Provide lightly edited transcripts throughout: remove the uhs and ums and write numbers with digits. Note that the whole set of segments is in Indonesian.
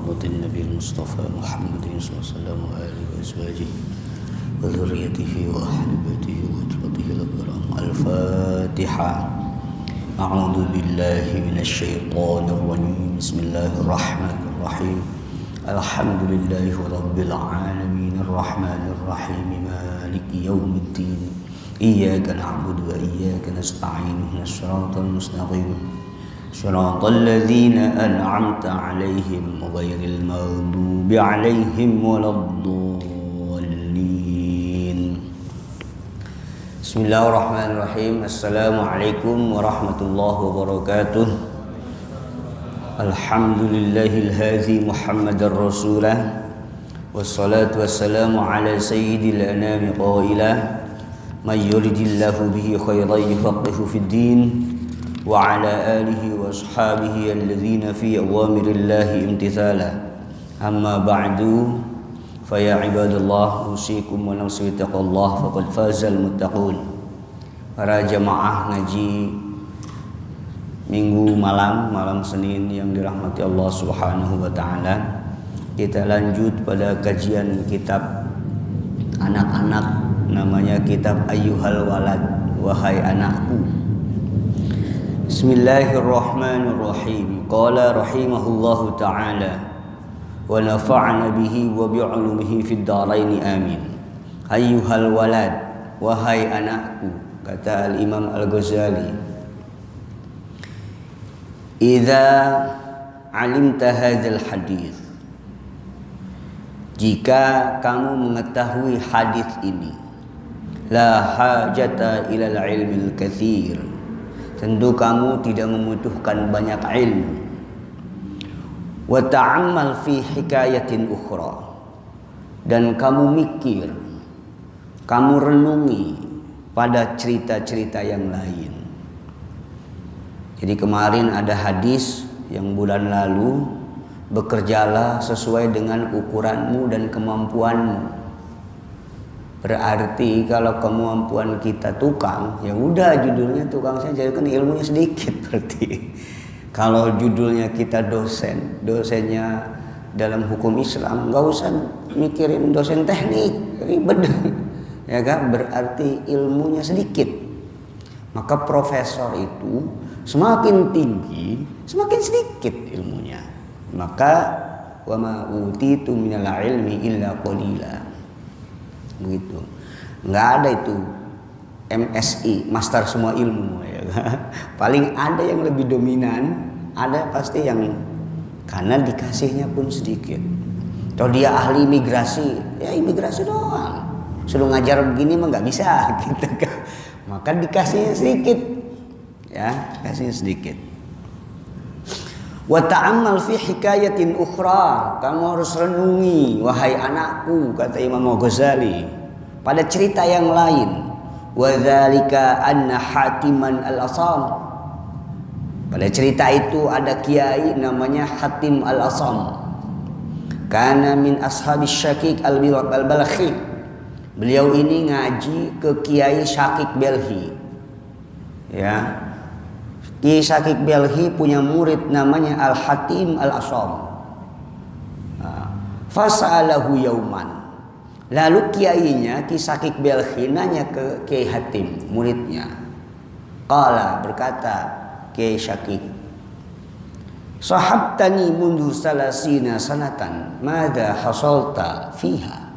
حضرة النبي المصطفى محمد صلى الله عليه وسلم وآله وأزواجه وذريته وأهل بيته وأسرته الأكرام. الفاتحة. أعوذ بالله من الشيطان الرجيم. بسم الله الرحمن الرحيم. الحمد لله رب العالمين الرحمن الرحيم مالك يوم الدين. إياك نعبد وإياك نستعين اهدنا الصراط المستقيم صراط الذين أنعمت عليهم غير المغضوب عليهم ولا الضالين. بسم الله الرحمن الرحيم. السلام عليكم ورحمة الله وبركاته. الحمد لله الهادي محمد رسوله والصلاة والسلام على سيد الأنام قائلا من يرد الله به خيرا يفقهه في الدين وعلى آله وأصحابه الذين في أوامر الله امتثالا. أما بعد فيا عباد الله أوصيكم ونفسي بتقوى الله فقد فاز المتقون. Para jamaah ngaji minggu malam Senin yang dirahmati Allah Subhanahu wa taala, kita lanjut pada kajian kitab anak-anak, namanya kitab Ayyuhal Walad, wahai anakku. Bismillahirrahmanirrahim. Qala rahimahullahu ta'ala wa nafa'ana bihi wa bi'ulumihi fid dharain amin. Ayyuhal walad, wahai anakku, kata al-Imam Al-Ghazali, idza alimta hadzal hadis, jika kamu mengetahui hadis ini, la hajata ilal ilmil katsir, tentu kamu tidak membutuhkan banyak ilmu. Wa ta'ammal fi hikayatin ukhra, dan kamu mikir, kamu renungi pada cerita-cerita yang lain. Jadi kemarin ada hadis yang bulan lalu, bekerjalah sesuai dengan ukuranmu dan kemampuanmu. Berarti kalau kemampuan kita tukang, ya udah judulnya tukang saja, kan ilmunya sedikit berarti. Kalau judulnya kita dosennya dalam hukum Islam, nggak usah mikirin dosen teknik, ribet, ya kan? Berarti ilmunya sedikit. Maka profesor itu semakin tinggi, semakin sedikit ilmunya. Maka wa ma utitu minal ilmi illa qalila. Begitu. Enggak ada itu MSI, master semua ilmu, ya kan? Paling ada yang lebih dominan, ada pasti yang karena dikasihnya pun sedikit. Kalau dia ahli imigrasi, ya imigrasi doang. Suruh ngajar begini mah enggak bisa gitu kan. Maka dikasihnya sedikit. Ya, kasihnya sedikit. Wa ta'ammal fi hikayatin ukhra, kamu harus renungi wahai anakku, kata Imam Ghazali, pada cerita yang lain. Wa dzalika anna Hatiman al-Asam, pada cerita itu ada kiai namanya Hatim al-Asam, kana min ashabis Syakik al-Balkhi. Beliau ini ngaji ke Kiai Syakik Belhi. Ya, Ki Syakik Belhi punya murid namanya Al-Hatim Al-Asam. Fasa'alahu yauman. Lalu kiainya Ki Syakik Belhi nanya ke Kiai Hatim, muridnya. Qala, berkata Kiai Syakik, sahabtani mundu salasina sanatan, madza hasalta fiha.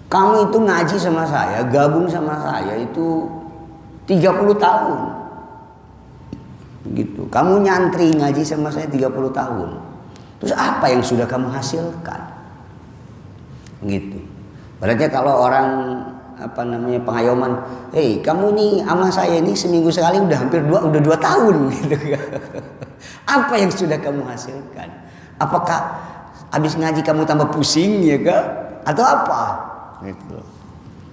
Kamu itu ngaji sama saya, gabung sama saya itu 30 tahun. Gitu. Kamu nyantri ngaji sama saya 30 tahun. Terus apa yang sudah kamu hasilkan? Gitu. Berarti kalau orang pengayoman, kamu nih sama saya ini seminggu sekali udah hampir 2 tahun gitu. Apa yang sudah kamu hasilkan? Apakah habis ngaji kamu tambah pusing ya kak? Atau apa? Gitu.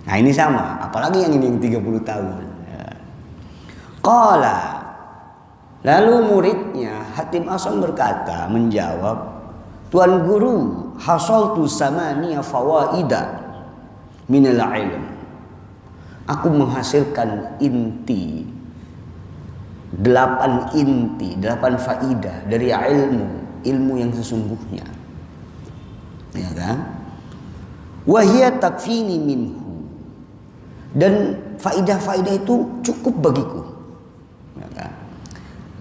Nah ini sama, apalagi yang ini yang 30 tahun. Ya. Qala, lalu muridnya Hatim Asam berkata, menjawab, Tuan Guru, hasaltu samaniya fawaida minal ilm. Aku menghasilkan inti 8 inti, 8 faidah dari ilmu yang sesungguhnya. Ya kan? Wa hiya takfini minhu. Dan faidah-faidah itu cukup bagiku. Ya kan?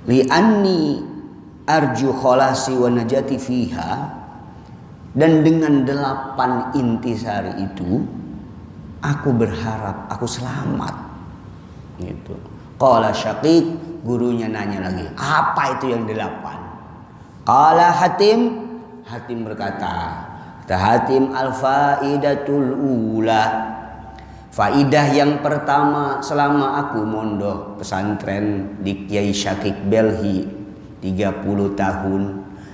Li'anni arju kholasi wa najati fiha. Dan dengan 8 intisari itu aku berharap aku selamat. Gitu. Qala Syaqiq, gurunya nanya lagi, apa itu yang 8? Qala Hatim, Hatim berkata, Hatim al-faidatul ula. Faidah yang pertama selama aku mondok pesantren di Kiai Syaqiq Belhi 30 tahun,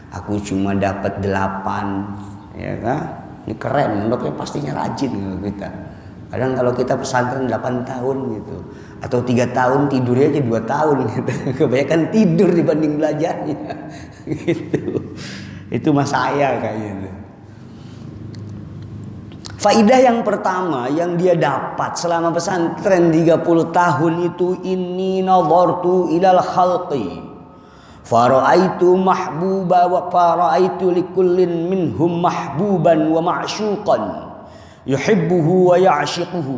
aku cuma dapat 8, ya kan? Ini keren, mondoknya pastinya rajin kalau kita. Kadang kalau kita pesantren 8 tahun gitu, atau 3 tahun tidurnya aja 2 tahun gitu. Kebanyakan tidur dibanding belajarnya gitu. Itu mas saya kayaknya gitu. Faidah yang pertama yang dia dapat selama pesantren 30 tahun itu, inni nadhartu ilal khalqi fara'aitu mahbuba wa fara'aitu likullin minhum mahbuban wa ma'syuqan yuhibbuhu wa ya'shiquhu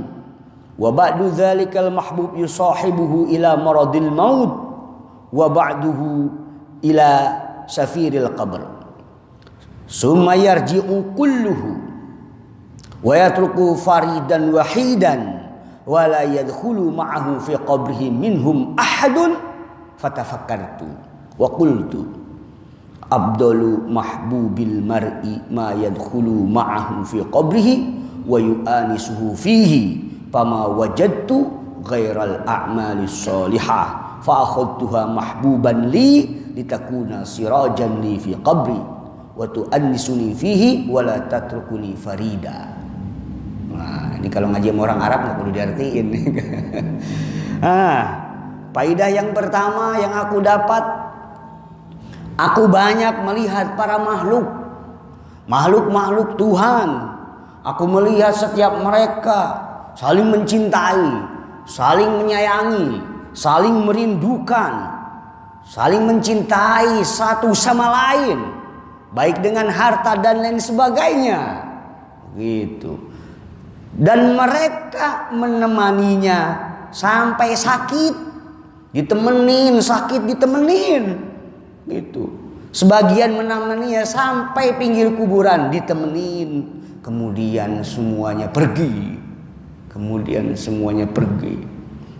wa ba'du dhalikal mahbub yusahibuhu ila maradil maut wa ba'duhu ila safiril qabr summa yarji'u kulluhu wa yatruku faridan wahidan wa la yadkhulu ma'ahu fi qabrihi minhum ahadun fatafakkartu wa qultu abdalu mahbubil mar'i ma yadkhulu ma'ahu fi qabrihi wa yu'anisuhu fihi fama wajadtu ghairal a'mali sholihah fa akhadtuha mahbuban li litakuna sirajan li fi qabri wa tu'annisuni fihi wa la tatrukuni farida. Nah, ini kalau ngaji sama orang Arab nggak perlu diartiin. Faidah yang pertama yang aku dapat, aku banyak melihat para makhluk Tuhan. Aku melihat setiap mereka saling mencintai, saling menyayangi, saling merindukan, saling mencintai satu sama lain, baik dengan harta dan lain sebagainya. Gitu. Dan mereka menemaninya sampai sakit, ditemenin, sakit ditemenin, gitu. Sebagian menemaninya sampai pinggir kuburan, ditemenin. Kemudian semuanya pergi.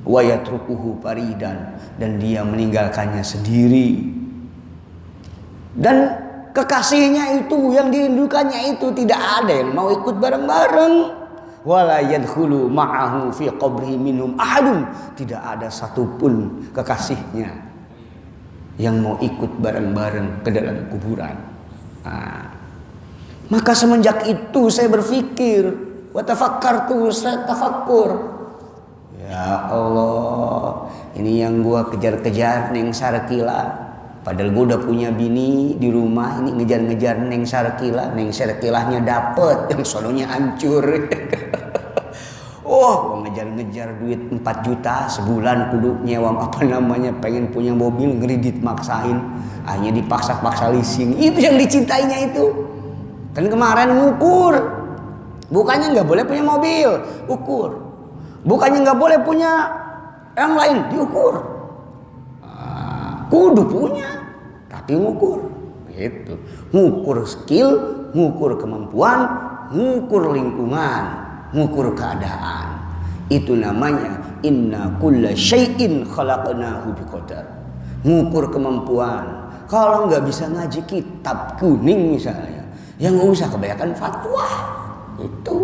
Wa yatrukuhu faridan, dan dia meninggalkannya sendiri. Dan kekasihnya itu, yang dirindukannya itu, tidak ada yang mau ikut bareng-bareng. Wala yadkhulu ma'ahu fi qabrihi minhum ahadun, tidak ada satupun kekasihnya yang mau ikut bareng-bareng ke dalam kuburan. Maka semenjak itu saya berpikir, wa tafakkartu, saya tafakkur, ya Allah, ini yang gua kejar-kejar Neng Sarkila. Padahal gue udah punya bini di rumah, ini ngejar-ngejar Neng Sarkila. Neng Sarkilahnya dapet, yang sononya hancur. Gue ngejar-ngejar duit 4 juta sebulan, kudu nyewa pengen punya mobil, ngeridit maksain. Hanya dipaksa-paksa leasing. Itu yang dicintainya itu. Kan kemarin ngukur. Bukannya gak boleh punya mobil, ukur. Bukannya gak boleh punya yang lain, diukur. Kudu punya, tapi ngukur, gitu. Ngukur skill, ngukur kemampuan, ngukur lingkungan, ngukur keadaan. Itu namanya inna kulla syai'in khalaqnahu biqadar. Ngukur kemampuan. Kalau nggak bisa ngaji kitab kuning misalnya, yang nggak usah kebanyakan fatwa, itu.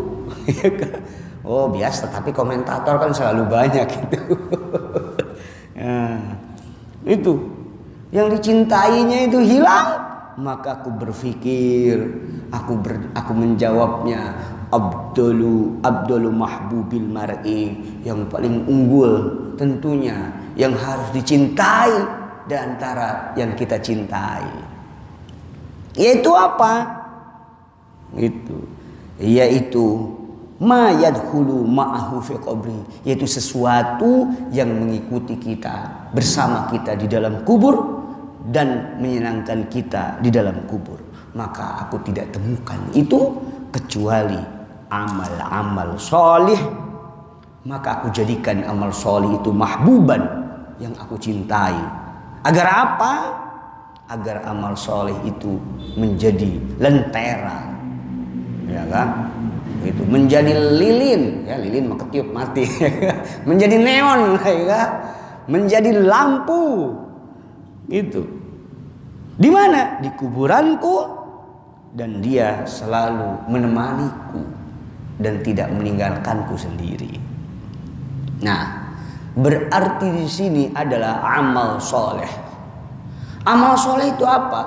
Oh biasa, tapi komentator kan selalu banyak gitu. Itu yang dicintainya itu hilang, maka aku berpikir, aku menjawabnya, abdulu mahbubil mar'i, yang paling unggul tentunya yang harus dicintai di antara yang kita cintai. Yaitu apa? Yaitu ma yadkhulu ma'ahu fi qabri, yaitu sesuatu yang mengikuti kita, bersama kita di dalam kubur dan menyenangkan kita di dalam kubur. maka aku tidak temukan itu kecuali amal-amal solih. Maka aku jadikan amal solih itu mahbuban, yang aku cintai. Agar apa? Agar amal solih itu menjadi lentera, ya kan? Itu menjadi lilin, ya lilin mah ketiup mati. Menjadi neon, ya kan? Menjadi lampu. Itu. Di mana? Di kuburanku, dan dia selalu menemaniku dan tidak meninggalkanku sendiri. Nah, berarti di sini adalah amal soleh. Amal soleh itu apa?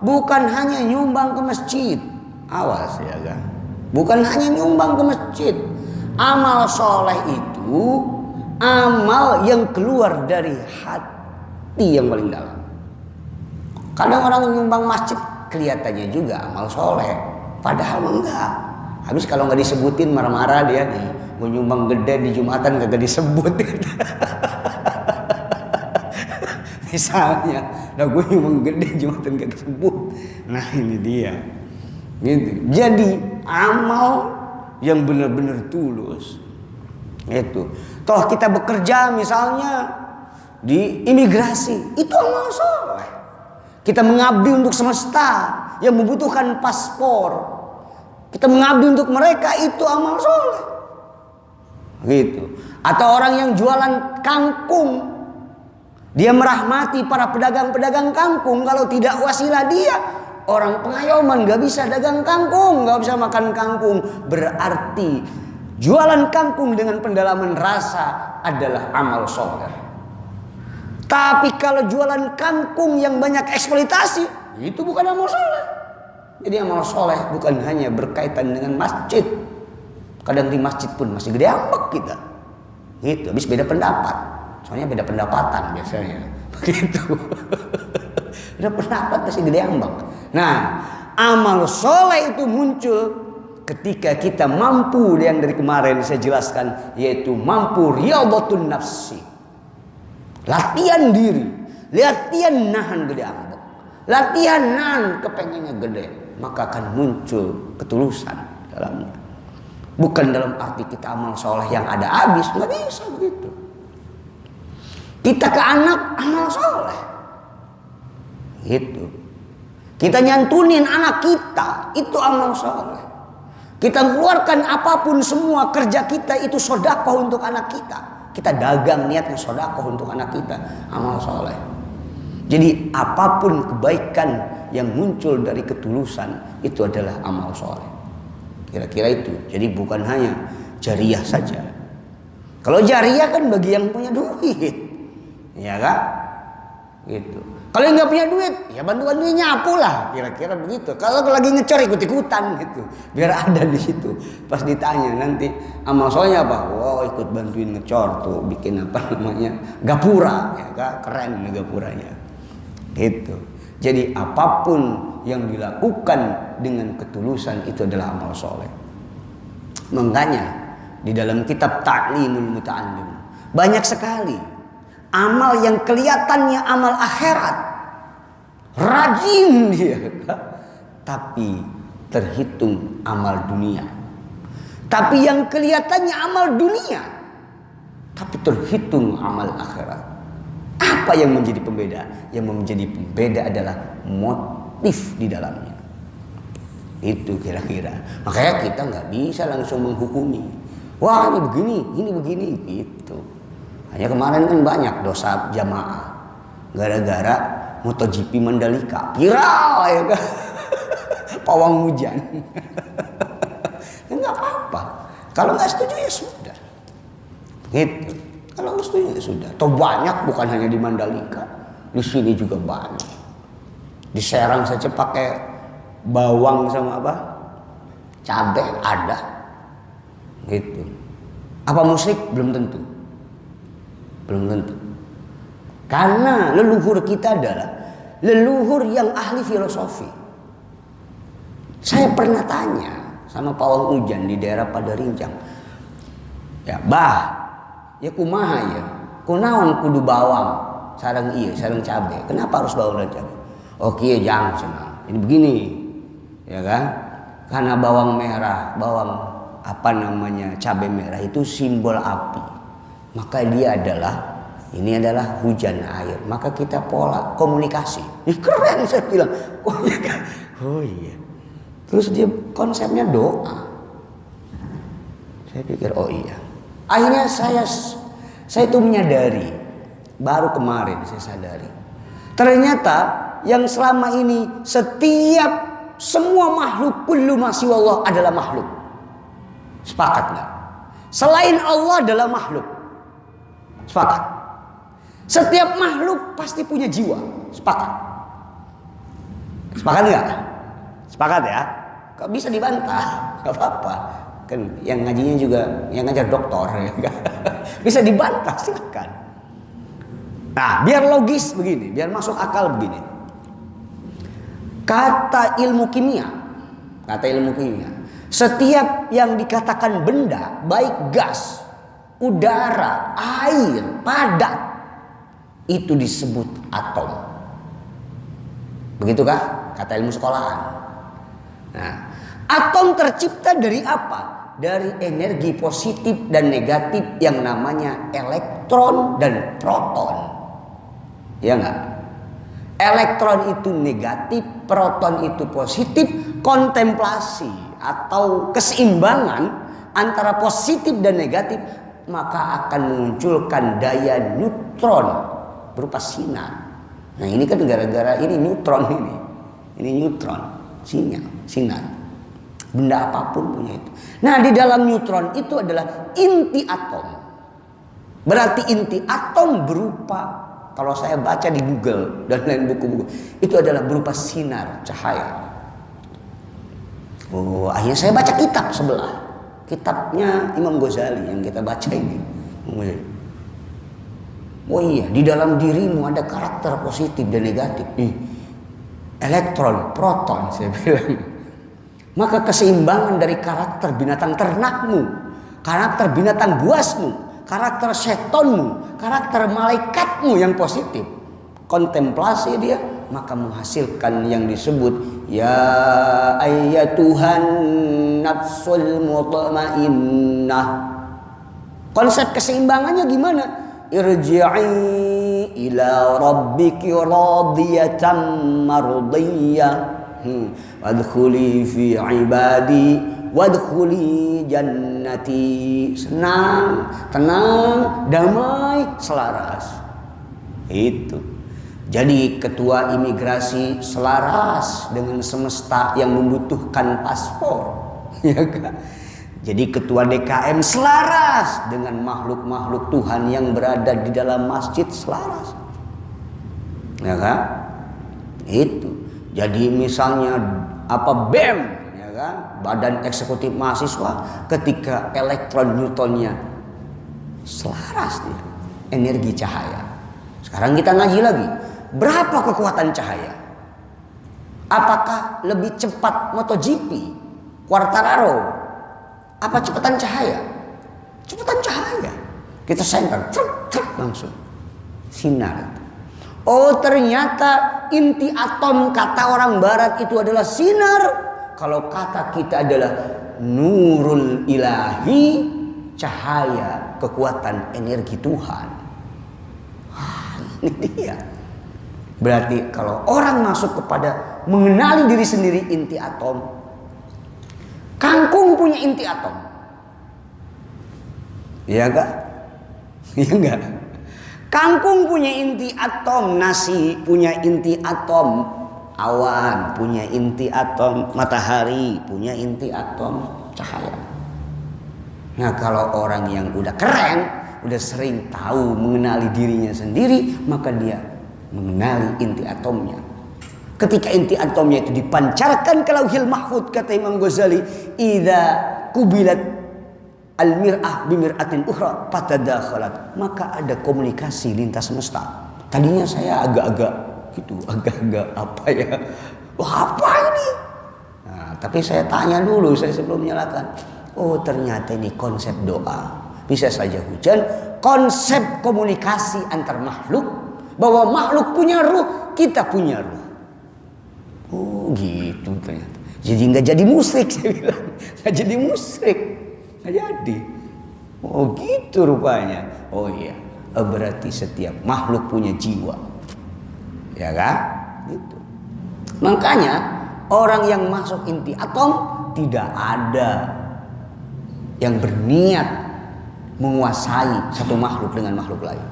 Bukan hanya nyumbang ke masjid. Awas ya kan? Bukan hanya nyumbang ke masjid. Amal soleh itu amal yang keluar dari hati yang paling dalam. Kadang orang nyumbang masjid kelihatannya juga amal soleh, padahal enggak. Habis kalau nggak disebutin marah-marah dia nih. Gue nyumbang gede di Jumatan kagak disebut. Misalnya, nah gue nyumbang gede di Jumatan kagak disebut. Nah ini dia. Gitu. Jadi amal yang benar-benar tulus. Itu. Toh kita bekerja misalnya di imigrasi, itu amal soleh. Kita mengabdi untuk semesta yang membutuhkan paspor. Kita mengabdi untuk mereka, itu amal soleh. Gitu. Atau orang yang jualan kangkung, dia merahmati para pedagang-pedagang kangkung. Kalau tidak wasilah dia, orang Pengayoman gak bisa dagang kangkung, gak bisa makan kangkung. Berarti jualan kangkung dengan pendalaman rasa adalah amal soleh. Tapi kalau jualan kangkung yang banyak eksploitasi, itu bukan amal soleh. Jadi amal soleh bukan hanya berkaitan dengan masjid. Kadang di masjid pun masih gede ambek kita. Gitu, habis beda pendapat. Soalnya beda pendapatan biasanya. Begitu. Beda pendapat masih gede ambek. Nah, amal soleh itu muncul ketika kita mampu, yang dari kemarin saya jelaskan, yaitu mampu riyadhatun nafsi. Latihan diri, latihan nahan gede ambek, latihan nahan kepengennya gede, maka akan muncul ketulusan dalamnya. Bukan dalam arti kita amal soleh yang ada habis, nggak bisa begitu. Kita ke anak amal soleh, gitu. Kita nyantunin anak kita, itu amal soleh. Kita keluarkan apapun, semua kerja kita itu sedekah untuk anak kita. Kita dagang niatnya sedekah untuk anak kita, amal soleh. Jadi apapun kebaikan yang muncul dari ketulusan itu adalah amal soleh. Kira-kira itu. Jadi bukan hanya jariah saja. Kalau jariah kan bagi yang punya duit, ya kan? Gitu. Kalau nggak punya duit, ya bantu-bantuin nyapu lah, kira-kira begitu. Kalau lagi ngecor ikut-ikutan gitu, biar ada di situ. Pas ditanya nanti amal solehnya apa? Wow, ikut bantuin ngecor tuh, bikin apa namanya gapura, ya kan? Keren nih gapuranya. Gitu. Jadi apapun yang dilakukan dengan ketulusan itu adalah amal soleh. Makanya di dalam kitab Ta'limul Muta'allim banyak sekali amal yang kelihatannya amal akhirat, rajin dia, tapi terhitung amal dunia. Tapi yang kelihatannya amal dunia, tapi terhitung amal akhirat. Apa yang menjadi pembeda? Yang menjadi pembeda adalah motif di dalamnya. Itu kira-kira. Makanya kita nggak bisa langsung menghukumi. Wah ini begini gitu. Hanya kemarin kan banyak dosa jamaah gara-gara MotoGP Mandalika viral ya kan. Pawang hujan. Enggak apa-apa. Kalau nggak setuju ya sudah. Gitu. Kalau nggak setuju ya sudah. Toh banyak, bukan hanya di Mandalika, di sini juga banyak. Di Serang saja pakai bawang sama apa? Cabai ada. Gitu. Apa musrik? Belum tentu. Belum tentu. Karena leluhur kita adalah leluhur yang ahli filosofi. Saya pernah tanya sama pawang hujan di daerah Padarincang. Ya, ya kumaha ya? Kunaon kudu bawang, sareng cabai. Kenapa harus bawang dan cabai? Oh kieu jang cenah. Ini begini. ya kan? Karena bawang merah, cabai merah itu simbol api. Maka dia ini adalah hujan air. Maka kita pola komunikasi. Keren, saya bilang. Oh iya. Terus dia konsepnya doa. Saya pikir oh iya. Akhirnya saya itu menyadari, baru kemarin saya sadari. Ternyata yang selama ini semua makhluk kullu ma siwallah adalah makhluk. Sepakat nggak? Selain Allah adalah makhluk. Sepakat. Setiap makhluk pasti punya jiwa. Sepakat. Sepakat nggak? Sepakat ya? Kok bisa dibantah? Gak apa-apa. Kan yang ngajinya juga yang ngajar doktor ya. Bisa dibantah, silakan. Nah, biar logis begini, biar masuk akal begini. Kata ilmu kimia, setiap yang dikatakan benda, baik gas, udara, air, padat, itu disebut atom. Begitukah? Kata ilmu sekolahan. Nah, atom tercipta dari apa? Dari energi positif dan negatif yang namanya elektron dan proton. Ya enggak? Elektron itu negatif, proton itu positif. Kontemplasi atau keseimbangan antara positif dan negatif, maka akan memunculkan daya neutron berupa sinar. Nah ini kan gara-gara ini neutron ini. Ini neutron, sinar. Benda apapun punya itu. Nah di dalam neutron itu adalah inti atom. Berarti inti atom berupa, kalau saya baca di Google dan lain buku-buku, itu adalah berupa sinar cahaya. Oh, akhirnya saya baca kitab sebelah. Kitabnya Imam Ghazali yang kita baca ini. Oh iya, di dalam dirimu ada karakter positif dan negatif. Elektron, proton, saya bilang. Maka keseimbangan dari karakter binatang ternakmu, karakter binatang buasmu, karakter setonmu, karakter malaikatmu yang positif, kontemplasi dia, maka menghasilkan yang disebut ya ayyatuhan nafsul mutmainnah. Konsep keseimbangannya gimana? Irji'i ila rabbiki radiyatan mardiyah. Wadkhuli fi ibadi wadkhuli jannati. Senang, tenang, damai, selaras. Itu. Jadi ketua imigrasi selaras dengan semesta yang membutuhkan paspor. Ya kan? Jadi ketua DKM selaras dengan makhluk-makhluk Tuhan yang berada di dalam masjid, selaras. Ya kan? Itu. Jadi misalnya BEM, ya kan? Badan Eksekutif Mahasiswa, ketika elektron newtonnya selaras dia, energi cahaya. Sekarang kita ngaji lagi, berapa kekuatan cahaya? Apakah lebih cepat MotoGP, Quartararo? Apa cepatan cahaya? Cepatan cahaya. Kita senter, langsung sinar. Oh ternyata inti atom kata orang barat itu adalah sinar. Kalau kata kita adalah nurul ilahi, cahaya kekuatan energi Tuhan. Ini dia. Berarti kalau orang masuk kepada mengenali diri sendiri inti atom. Kangkung punya inti atom. Iya enggak? Iya enggak? Kangkung punya inti atom, nasi punya inti atom, awan punya inti atom, matahari punya inti atom, cahaya. Nah kalau orang yang udah keren, udah sering tahu mengenali dirinya sendiri, maka dia mengenali inti atomnya. Ketika inti atomnya itu dipancarkan ke Lauhil Mahfud, kata Imam Ghazali, idza kubilat al-mir'ah bimir'atin ukhra patadakhalat, maka ada komunikasi lintas semesta. Tadinya saya agak-agak apa ya? Wah, apa ini? Nah, tapi saya tanya dulu sebelum menyalakan. Oh, ternyata ini konsep doa. Bisa saja hujan, konsep komunikasi antar makhluk, bahwa makhluk punya ruh, kita punya ruh. Oh, gitu ternyata. Jadi nggak jadi musyrik, saya bilang. Nggak jadi musyrik, nggak jadi. Oh gitu rupanya. Oh iya, berarti setiap makhluk punya jiwa, ya kan? Gitu. Makanya orang yang masuk inti atom tidak ada yang berniat menguasai satu makhluk dengan makhluk lain.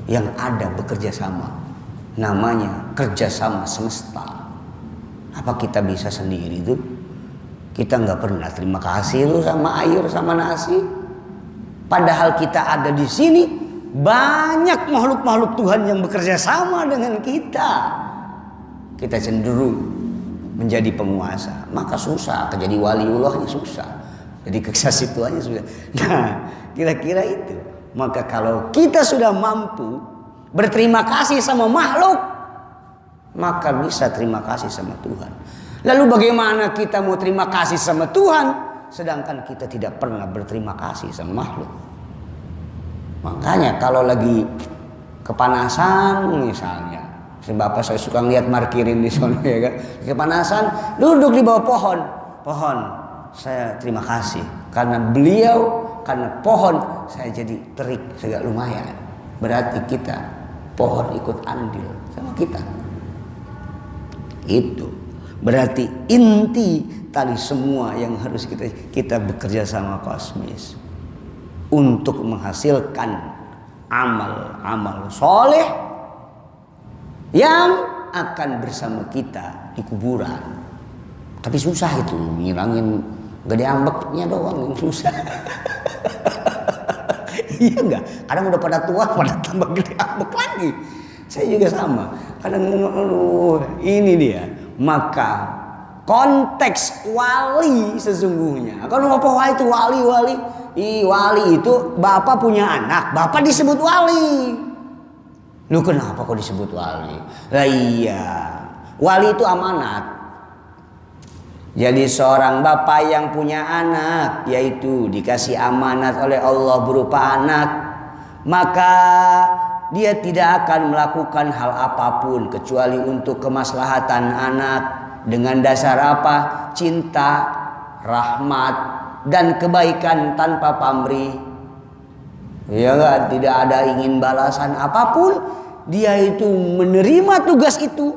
Yang ada bekerja sama. Namanya kerjasama semesta. Apa kita bisa sendiri itu? Kita nggak pernah terima kasih itu sama air sama nasi. Padahal kita ada di sini, banyak makhluk-makhluk Tuhan yang bekerja sama dengan kita. Kita cenderung menjadi penguasa, maka susah. Jadi waliullahnya susah. Jadi kekasih Tuhannya susah. Nah, kira-kira itu. Maka kalau kita sudah mampu berterima kasih sama makhluk, maka bisa terima kasih sama Tuhan. Lalu bagaimana kita mau terima kasih sama Tuhan sedangkan kita tidak pernah berterima kasih sama makhluk? Makanya kalau lagi kepanasan misalnya, Bapak saya suka lihat markirin di sana ya kan, kepanasan duduk di bawah pohon, saya terima kasih karena beliau, karena pohon saya jadi terik segala lumayan. Berarti kita pohon ikut andil sama kita. Itu berarti inti tali semua yang harus kita bekerja sama kosmis untuk menghasilkan amal-amal soleh yang akan bersama kita di kuburan. Tapi susah itu ngilangin gede ambeknya doang yang susah. Iya enggak? Kadang udah pada tua pada tambah gede ambek lagi. Saya juga sama. Kadang ini dia. Maka konteks wali sesungguhnya. Kalau apa wali itu wali? Wali itu bapak punya anak, bapak disebut wali. Lu kenapa kok disebut wali? Lah iya. Wali itu amanat. Jadi seorang bapak yang punya anak, yaitu dikasih amanat oleh Allah berupa anak, maka dia tidak akan melakukan hal apapun kecuali untuk kemaslahatan anak. Dengan dasar apa? Cinta, rahmat, dan kebaikan tanpa pamrih. Ya kan? Tidak ada ingin balasan apapun. Dia itu menerima tugas itu,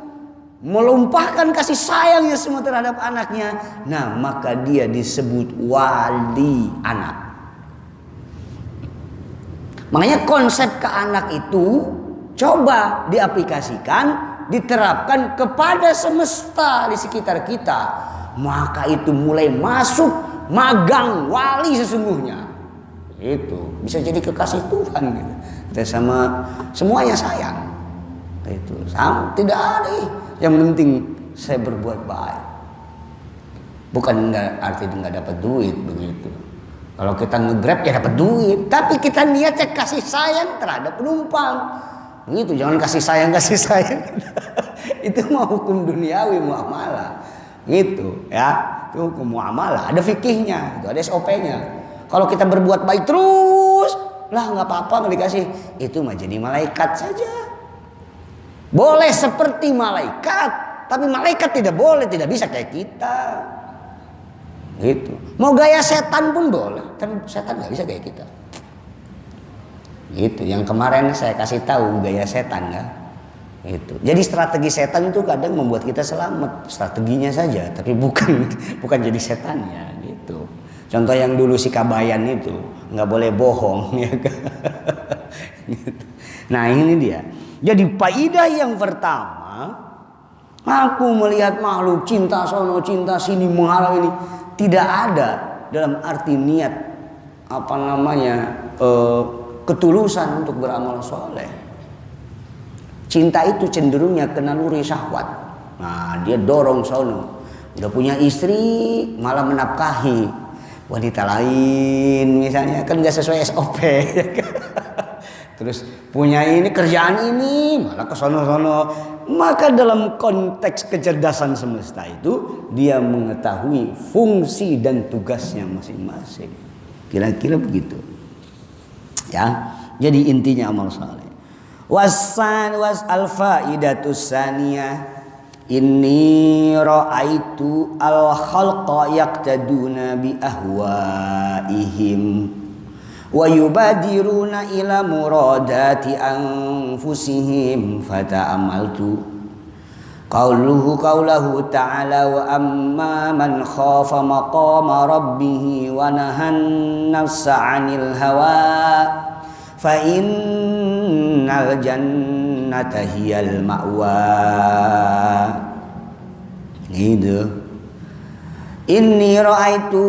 melumpahkan kasih sayangnya semua terhadap anaknya. Nah, maka dia disebut wali anak. Makanya konsep ke anak itu coba diaplikasikan, diterapkan kepada semesta di sekitar kita. Maka itu mulai masuk magang wali sesungguhnya. Itu bisa jadi kekasih Tuhan gitu. Kita sama semuanya sayang. Itu sama, tidak ada. Yang penting saya berbuat baik. Bukan artinya nggak dapat duit begitu. Kalau kita nge-grab ya dapat duit, tapi kita niatnya kasih sayang terhadap penumpang. Begitu, jangan kasih sayang. Itu mah hukum duniawi muamalah. Gitu, ya. Itu hukum muamalah, ada fikihnya, itu ada SOP-nya. Kalau kita berbuat baik terus, lah nggak apa-apa nggak dikasih. Itu mah jadi malaikat saja. Boleh seperti malaikat, tapi malaikat tidak boleh, tidak bisa kayak kita. Gitu. Mau gaya setan pun boleh, tapi setan nggak bisa kayak kita. Gitu. Yang kemarin saya kasih tahu gaya setan kan. Gitu. Jadi strategi setan itu kadang membuat kita selamat, strateginya saja, tapi bukan jadi setannya. Gitu. Contoh yang dulu si Kabayan itu nggak boleh bohong, ya kan? Gitu. Nah ini dia. Jadi faidah yang pertama, aku melihat makhluk cinta sono cinta sini menghalau ini. Tidak ada dalam arti niat ketulusan untuk beramal soleh. Cinta itu cenderungnya ke naluri syahwat. Nah dia dorong sono. Udah punya istri malah menafkahi wanita lain misalnya, kan gak sesuai SOP. Terus punya ini kerjaan ini malah ke sono-sono. Maka dalam konteks kecerdasan semesta itu dia mengetahui fungsi dan tugasnya masing-masing. Kira-kira begitu. Ya. Jadi intinya amal saleh. Was alfaidatus saniyah. Inni ra'aitu al-khalqa yaqtaduna bi ahwaihim wa yubadiruna ila muradati anfusihim fata'amaltu qaulahu ta'ala wa amma man khafa maqama rabbih wa nahan nafsa 'anil hawa fa innal jannata hiyal ma'wa. Gitu. Inni ra'aitu,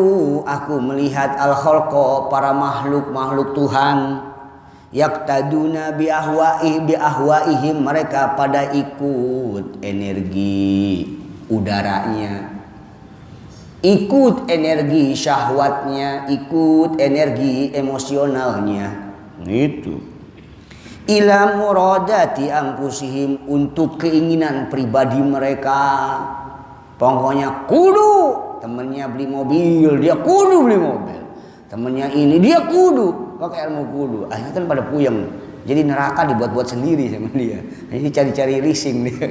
aku melihat al-khalqa, para makhluk Tuhan, yaqtaduna bi ahwaihim, mereka pada ikut energi udaranya, ikut energi syahwatnya, ikut energi emosionalnya. Gitu. Ila muradati anfusihim, untuk keinginan pribadi mereka. Pokoknya kudu, temennya beli mobil, dia kudu beli mobil. Temennya ini, dia kudu pakai ilmu kudu. Akhirnya kan pada puyeng. Jadi neraka dibuat-buat sendiri sama dia. Ini cari-cari rising dia.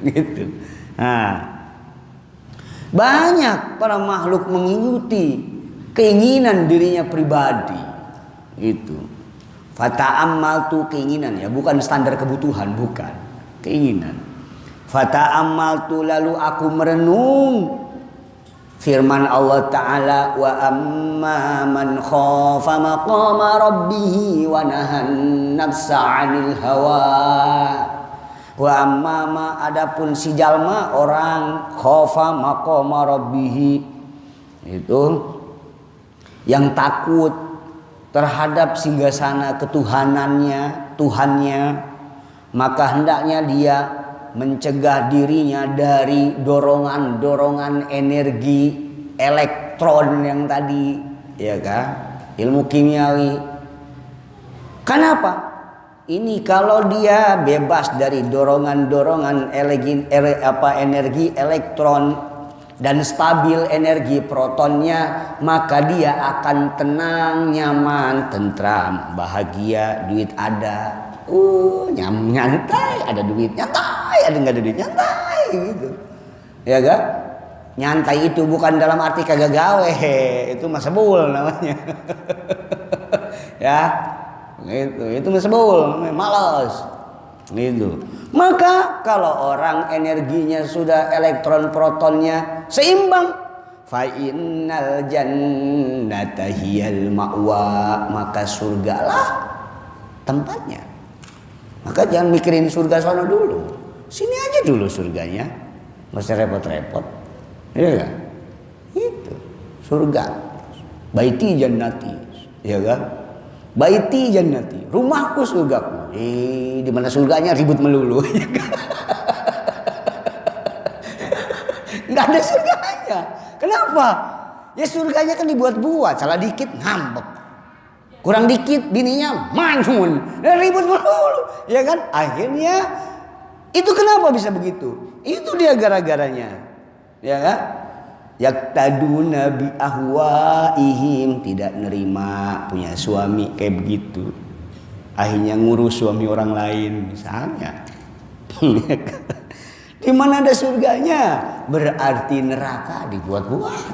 Gitu. Nah, banyak para makhluk mengikuti keinginan dirinya pribadi. Itu. Fata'ammaltu, keinginan ya, bukan standar kebutuhan, bukan. Keinginan. Fata'ammaltu, lalu aku merenung firman Allah Ta'ala, wa amma man khafa maqama rabbih wa nahan nafsa 'anil hawa. Wa amma ma, adapun si jalma orang khafa maqama rabbih, itu yang takut terhadap singgasana ketuhanannya, Tuhannya, maka hendaknya dia mencegah dirinya dari dorongan-dorongan energi elektron yang tadi, ya kan? Ilmu kimiawi. Kenapa? Ini kalau dia bebas dari dorongan-dorongan energi elektron dan stabil energi protonnya, maka dia akan tenang, nyaman, tentram, bahagia, duit ada. Nyantai, ada duit, nyantai, ada nggak ada duit, nyantai, gitu, ya kan? Nyantai itu bukan dalam arti kagak gawe, itu mah sebul namanya. Ya, itu mah sebul, malas, gitu. Maka kalau orang energinya sudah elektron protonnya seimbang, fa innal jannata hiyal ma'wa, maka surgalah tempatnya. Maka jangan mikirin surga sana dulu, sini aja dulu surganya, nggak usah repot-repot, ya kan? Itu surga, baiti jannati, ya kan? Baiti jannati, rumahku surgaku. Di mana surganya ribut melulu, ya kan? Nggak ada surganya. Kenapa? Ya surganya kan dibuat-buat, salah dikit ngambek. Kurang dikit bininya manjun, ribut melulu, ya kan? Akhirnya itu kenapa bisa begitu? Itu dia gara-garanya, ya kan? Yaqtaduna bi ahwaihim, tidak nerima punya suami kayak begitu. Akhirnya ngurus suami orang lain misalnya. Di mana ada surganya? Berarti neraka dibuat-buat.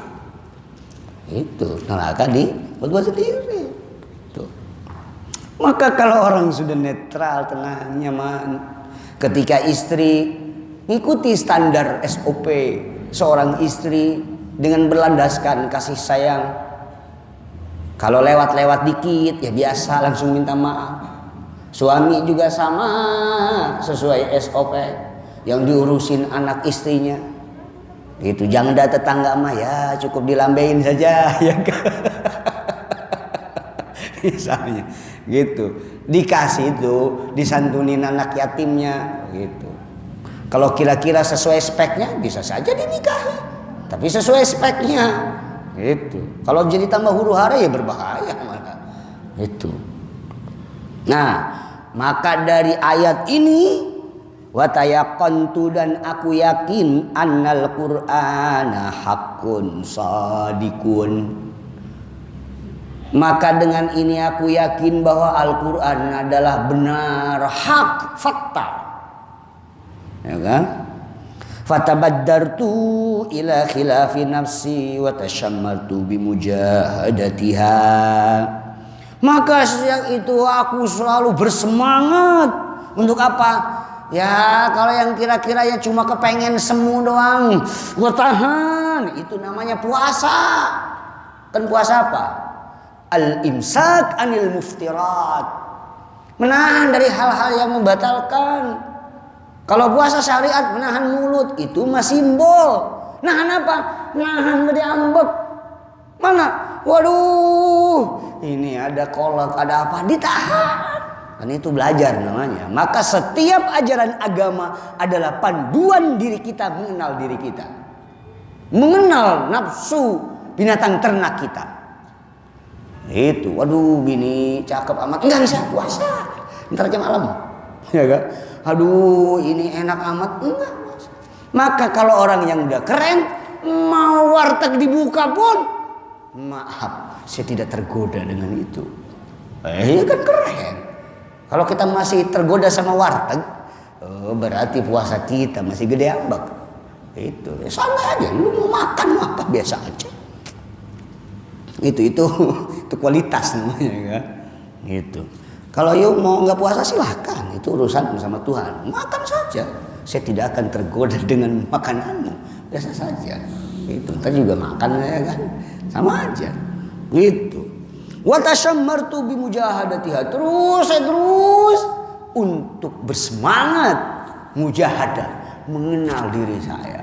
Itu neraka dibuat-buat sendiri. Maka kalau orang sudah netral, tenang, nyaman, ketika istri mengikuti standar SOP seorang istri dengan berlandaskan kasih sayang. Kalau lewat-lewat dikit ya biasa langsung minta maaf. Suami juga sama, sesuai SOP yang diurusin anak istrinya. Gitu, jangan ada tetangga mah ya cukup dilambein saja, ya kan? Misalnya gitu, dikasih itu disantunin anak yatimnya gitu. Kalau kira-kira sesuai speknya bisa saja dinikahi, tapi sesuai speknya gitu. Kalau jadi tambah huru hara ya berbahaya malah itu. Nah, maka dari ayat ini watayaqantu, dan aku yakin annal qur'ana haqqun sadikun. Maka dengan ini aku yakin bahwa Al-Quran adalah benar, hak, fakta, ya kan? Fatabaddartu ila khilafi nafsi wa tashammartu bimujahadatiha. Maka sejak itu aku selalu bersemangat. Untuk apa? Ya kalau yang kira-kiranya cuma kepengen semu doang, gua tahan. Itu namanya puasa. Kan puasa apa? Al-imsak anil muftirat. Menahan dari hal-hal yang membatalkan. Kalau puasa syariat menahan mulut itu mah simbol. Nahan apa? Nahan dari ambek. Mana? Waduh, ini ada kolak, ada apa? Ditahan. Kan itu belajar namanya. Maka setiap ajaran agama adalah panduan diri kita mengenal diri kita. Mengenal nafsu binatang ternak kita. Itu, waduh bini cakep amat. Enggak bisa puasa. Ntar aja malam. Ya kan? Aduh ini enak amat. Enggak puasa. Maka kalau orang yang udah keren, mau warteg dibuka pun, maaf, saya tidak tergoda dengan itu. Ya kan keren. Kalau kita masih tergoda sama warteg, berarti puasa kita masih gede ambak. Itu sama aja. Lu mau makan mau apa biasa aja. Itu kualitas namanya kan. Gitu. Kalau you mau nggak puasa silahkan. Itu urusan sama Tuhan. Makan saja. Saya tidak akan tergoda dengan makananmu. Biasa saja. Itu. Tadi juga makan ya kan. Sama aja. Gitu. Wa tashammartu bimujahadatiha. Terus untuk bersemangat mujahadah, mengenal diri saya,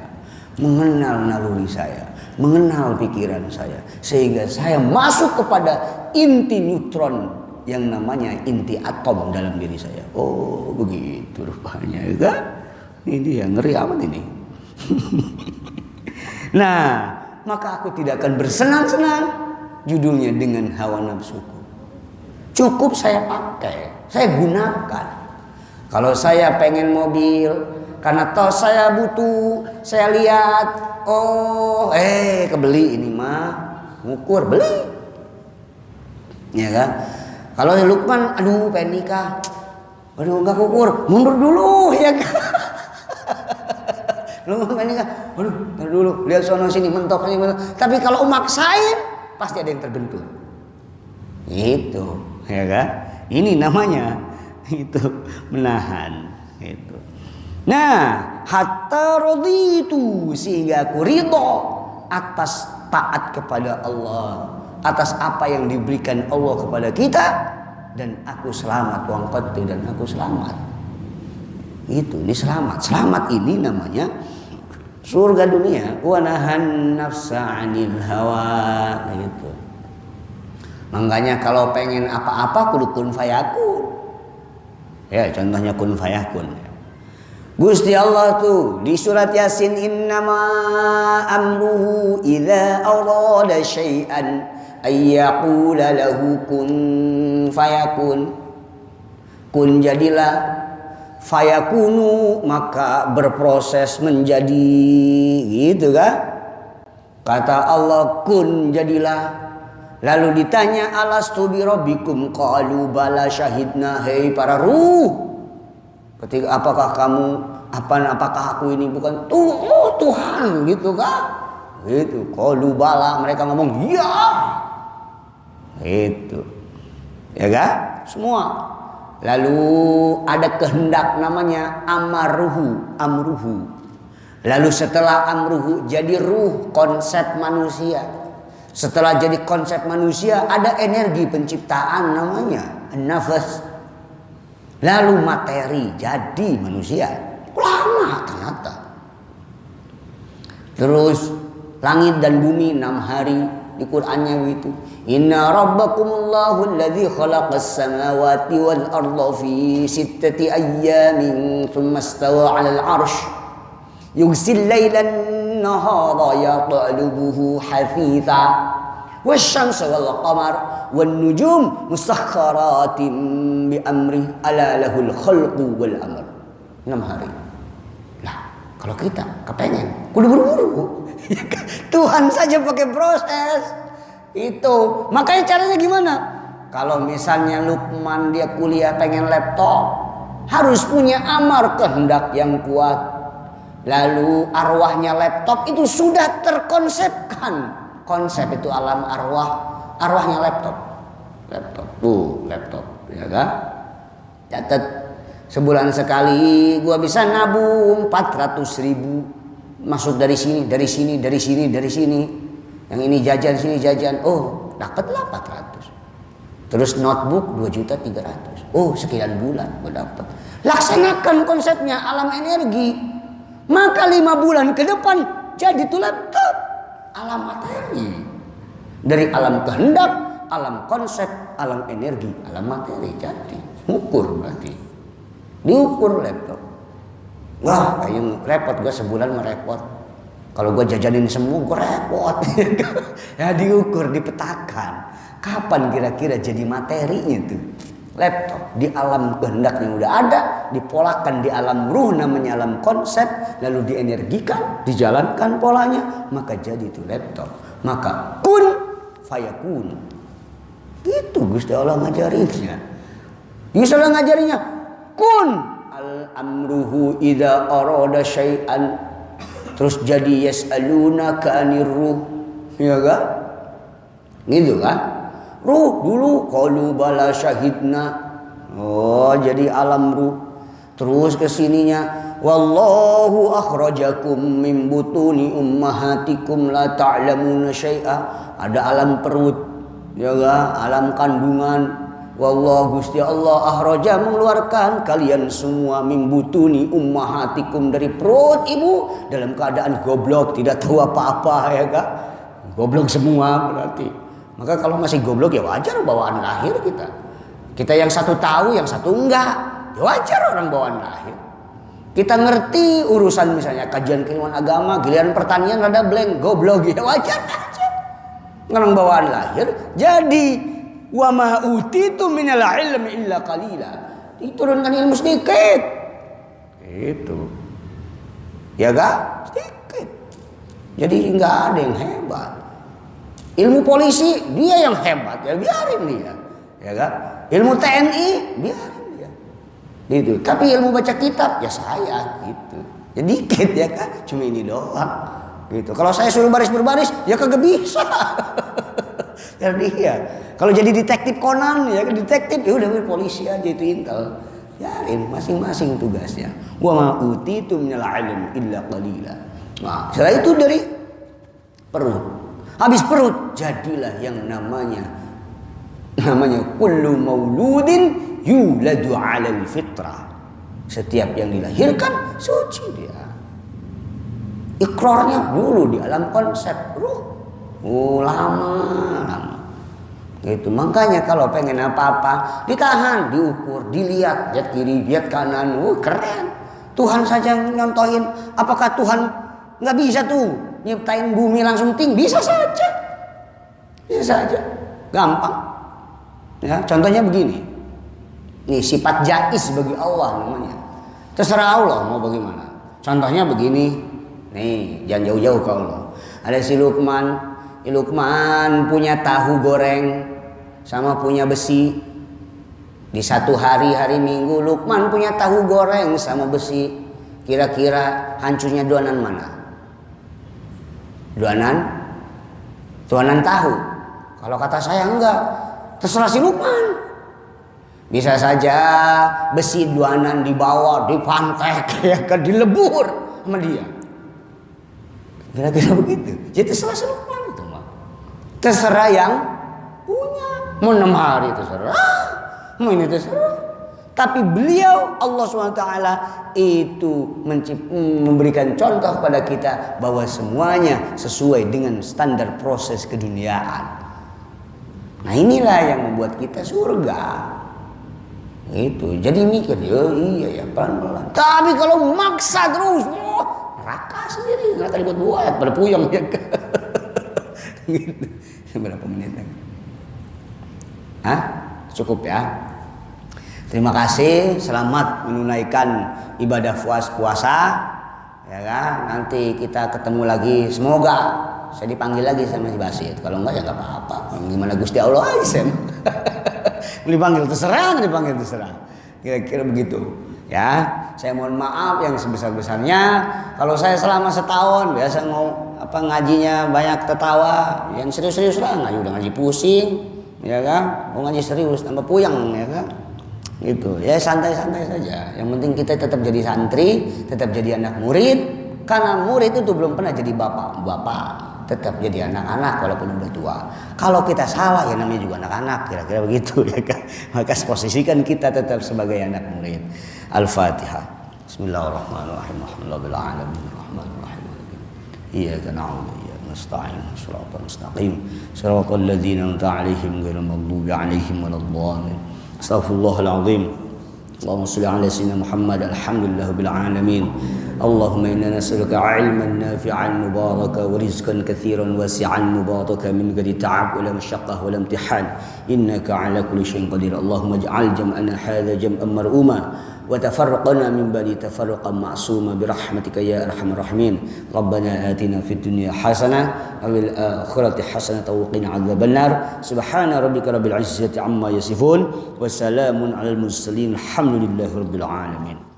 mengenal naluri saya, mengenal pikiran saya, sehingga saya masuk kepada inti neutron yang namanya inti atom dalam diri saya. Oh begitu rupanya kan? Ini yang ngeri amat ini. Nah, maka aku tidak akan bersenang-senang judulnya dengan hawa nafsuku. Cukup saya pakai, saya gunakan. Kalau saya pengen mobil, karena toh saya butuh, saya lihat, oh, kebeli ini mah, ngukur beli, ya kan? Kalau Lukman, aduh pengen nikah, aduh nggak ngukur, mundur dulu, ya kan? Lukman pengen nikah, aduh, mundur dulu, lihat sono sini mentok ini mentok. Tapi kalau maksain, pasti ada yang terbentur. Itu, ya kan? Ini namanya itu menahan. Itu. Nah, hatta raditu, sehingga aku ridho atas taat kepada Allah, atas apa yang diberikan Allah kepada kita, dan aku selamat wangqatu, dan aku selamat. Itu, ini selamat. Selamat ini namanya surga dunia. Wa nahan nafsa 'anil hawa, gitu. Makanya kalau pengen apa-apa kudu kun fayakun. Ya, contohnya kun fayakun. Gusti Allah tuh di surat Yasin, innama amruhu idza arada syai'an ayyaqula lahu kun fayakun. Kun jadilah, fayakunu maka berproses menjadi, gitu kan? Kata Allah kun jadilah. Lalu ditanya alastu bi rabbikum qalu bala syahidna. Hei para ruh, ketika apakah aku ini bukan Tuhan, gitu kan? Gitu. Qalu bala, mereka ngomong iya. Itu. Ya kan? Semua. Lalu ada kehendak namanya amruhu. Lalu setelah amruhu jadi ruh, konsep manusia. Setelah jadi konsep manusia ada energi penciptaan namanya nafas. Lalu materi jadi manusia. Lama ternyata. Terus langit dan bumi 6 hari di Qur'annya begitu. Inna rabbakumullahu alladzi khalaqas samawati wal arda fi 6 ayyamin thumma istawa 'alal 'arsy yughsil lailan nahara yatlubuhu hafitha wasyamsa wal qamar wan nujum musakhkharatin bi amri ala lahul khalqu wal amr. 6 hari. Nah, kalau kita kepengen kudu buru-buru. Tuhan saja pakai proses. Itu. Makanya caranya gimana? Kalau misalnya Lukman dia kuliah pengen laptop, harus punya amar kehendak yang kuat. Lalu arwahnya laptop itu sudah terkonsepkan. Konsep itu alam arwah, arwahnya laptop. Laptop, ya kan? Catat, sebulan sekali gua bisa nabung 400.000. Masuk dari sini. Yang ini jajan. Oh, dapatlah 400. Terus notebook 2.300.000. Oh, sekian bulan gua dapat. Laksanakan konsepnya alam energi. Maka 5 bulan ke depan jadi tuh laptop alam materi. Dari alam kehendak, alam konsep, alam energi, alam materi jadi. Ukur berarti. Diukur laptop. Wah, kayaknya repot gue sebulan merepot. Kalau gue jajanin semua gue repot. Ya diukur, dipetakan. Kapan kira-kira jadi materinya tuh? Laptop di alam kehendak yang udah ada, dipolakan di alam ruh namanya alam konsep, lalu dienergikan, dijalankan polanya, maka jadi itu laptop. Maka kun fayakun. Itu Gusti Allah ngajarinya. Gusti Allah ngajarinya kun al-amruhu idza arada syai'an. Terus jadi yas'alunaka 'anir ruh. Ya kan? Gitu kan? Ruh dulu qalu bala syahidna. Oh, jadi alam ruh. Terus kesininya wallahu akhrajakum min butuni ummahatikum la ta'lamuna syai'a. Ada alam perut, ya ga? Alam kandungan. Wallahu Gusti Allah akhraja mengeluarkan kalian semua min butuni ummahatikum dari perut ibu dalam keadaan goblok, tidak tahu apa-apa, ya ga? Goblok semua berarti. Maka kalau masih goblok ya wajar bawaan lahir kita. Kita yang satu tahu, yang satu enggak. Ya wajar orang bawaan lahir. Kita ngerti urusan misalnya kajian keilmuan agama, giliran pertanian rada blank, goblok, ya wajar aja. Orang bawaan lahir. Jadi wa ma utitu minal ilmi illa qalila. Diturunkan ilmu sedikit. Itu. Ya enggak? Sedikit. Jadi enggak ada yang hebat. Ilmu polisi dia yang hebat, ya biarin dia, ya kan? Ilmu TNI biarin dia, gitu. Tapi ilmu baca kitab ya saya, gitu. Ya dikit ya kan, cuma ini doang, gitu. Kalau saya suruh baris berbaris, ya kagak bisa. Ya dia. Kalau jadi detektif Conan, ya kan detektif, ya udah polisi aja itu intel. Biarin masing-masing tugasnya. Wa ma utitu minal ilmi illa qalila. Nah, setelah itu dari perut. Habis perut jadilah yang namanya kullu mauludin yuladu 'alal fitrah. Setiap yang dilahirkan suci dia. Ikrarnya dulu di alam konsep ruh. Lama. Gitu. Makanya kalau pengen apa-apa ditahan, diukur, dilihat, lihat kiri, lihat kanan. Keren. Tuhan saja nyontohin. Apakah Tuhan nggak bisa tuh nyiptain bumi langsung tinggi? Bisa saja, gampang. Ya, contohnya begini. Nih sifat jaiz bagi Allah namanya. Terserah Allah mau bagaimana. Contohnya begini. Nih jangan jauh-jauh ke Allah. Ada si Lukman punya tahu goreng sama punya besi. Di satu hari Minggu Lukman punya tahu goreng sama besi. Kira-kira hancurnya doanan mana? Tuanan tahu. Kalau kata saya enggak, terserah si Lukman. Bisa saja besi duanan dibawa, dipantek, ya kan, dilebur sama dia. Kira-kira begitu. Jadi terserah si Lukman itu mah. Terserah yang punya. Mau 6 hari terserah, mau ini terserah. Tapi beliau Allah SWT itu memberikan contoh kepada kita bahwa semuanya sesuai dengan standar proses keduniaan. Nah inilah yang membuat kita surga. Itu. Jadi mikir, iya ya pelan-pelan. Tapi kalau maksa terus, neraka sendiri. Nggak tadi buat pada puyeng ya. Gitu. Berapa menit lagi? Cukup ya. Terima kasih, selamat menunaikan ibadah puasa, ya kan? Nanti kita ketemu lagi, semoga saya dipanggil lagi sama si Basit. Kalau enggak ya nggak apa-apa. Gimana Gusti Allah aja. Dipanggil terserah. Kira-kira begitu. Ya, saya mohon maaf yang sebesar-besarnya kalau saya selama setahun biasa mau ngajinya banyak tertawa, yang serius-serius lah, udah ngaji pusing, ya kan? Mau ngaji serius tambah puyeng, ya kan? Gitu. Ya santai-santai saja. Yang penting kita tetap jadi santri, tetap jadi anak murid, karena murid itu belum pernah jadi bapak, tetap jadi anak-anak walaupun udah tua. Kalau kita salah ya namanya juga anak-anak, kira-kira begitu ya kan. Maka posisikan kita tetap sebagai anak murid. Al-Fatihah. Bismillahirrahmanirrahim. Alhamdulillahil alamin arrahmanirrahim. Iyyaka na'budu wa iyyaka nasta'in. Shiratal mustaqim. Shiratal ladzina an'amta 'alaihim ghairil maghdubi 'alaihim waladdallin. Astaghfirullahal azim. اللهم صل على سيدنا محمد الحمد لله رب العالمين اللهم إنا نسألك علما نافعا مباركا ورزقا كثيرا واسعا مباركا من غير تعب ولا مشقة ولا امتحان إنك على كل شيء قدير اللهم اجعل جمعنا هذا جمعا مرؤوما وتفرقنا من بعد تفرقا معصوما برحمتك يا أرحم الراحمين ربنا آتنا في الدنيا حسنة وفي الآخرة حسنة وقنا عذاب النار سبحان ربك رب العزة عما يصفون وسلام على المرسلين الحمد لله رب العالمين.